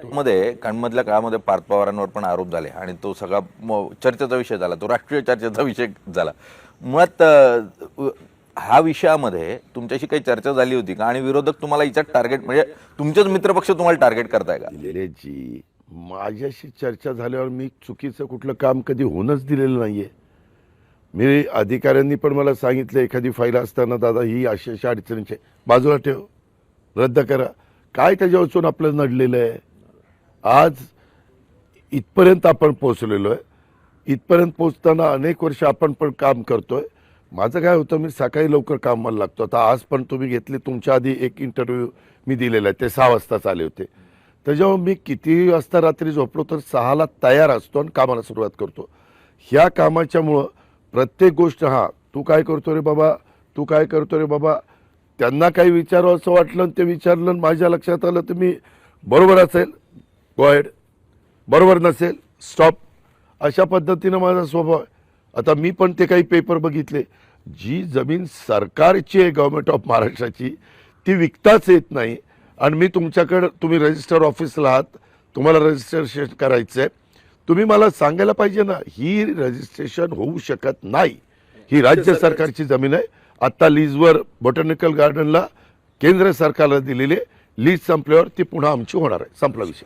मध्ये कणमधल्या काळामध्ये पार्थ पवारांवर पण आरोप झाले आणि तो सगळा चर्चेचा विषय झाला, तो राष्ट्रीय चर्चेचा विषय झाला. मुळात हा विषयामध्ये तुमच्याशी काही चर्चा झाली होती का? आणि विरोधक तुम्हाला याच्यात टार्गेट, म्हणजे तुमचेच मित्रपक्ष तुम्हाला टार्गेट करताय का? दिलेलेची माझ्याशी चर्चा झाल्यावर मी चुकीचं कुठलं काम कधी होणंच दिलेलं नाहीये. मी अधिकाऱ्यांनी पण मला सांगितलं, एखादी फाईल असताना दादा ही अशा अशा अडचणीची बाजूला ठेव, रद्द करा. काय त्याच्या वाचून आपलं नडलेलं आहे? आज इथपर्यंत आपण पोहोचलेलो आहे. इथपर्यंत पोहोचताना अनेक वर्ष आपण पण काम करतोय. माझं काय होतं, मी सकाळी लवकर कामाला लागतो. आता आज पण तुम्ही घेतले, तुमच्या आधी एक इंटरव्ह्यू मी दिलेला आहे, ते 6 वाजताच आले होते. त्याच्यावर मी किती वाजता रात्री झोपलो तर 6ला तयार असतो आणि कामाला सुरुवात करतो. ह्या कामाच्यामुळं प्रत्येक गोष्ट, हां तू काय करतो रे बाबा, तू काय करतो रे बाबा, त्यांना काही विचारावं असं वाटलं आणि ते विचारलं आणि माझ्या लक्षात आलं तर मी बरोबर असेल गो अहेड, बरोबर नसेल स्टॉप, अशा पद्धतीनं माझा स्वभाव आहे. आता मी पण ते काही पेपर बघितले, जी जमीन सरकारची आहे गव्हर्नमेंट ऑफ महाराष्ट्राची, ती विकताच येत नाही. आणि मी तुमच्याकडं, तुम्ही रजिस्टर ऑफिसला आहात, तुम्हाला रजिस्ट्रेशन करायचं आहे, तुम्ही मला सांगायला पाहिजे ना, ही रजिस्ट्रेशन होऊ शकत नाही. ही राज्य सरकारची जमीन आहे. आत्ता लीजवर बॉटॅनिकल गार्डनला केंद्र सरकारला दिलेली लीज संपल्यावर ती पुन्हा आमची होणार आहे. संपला विषय.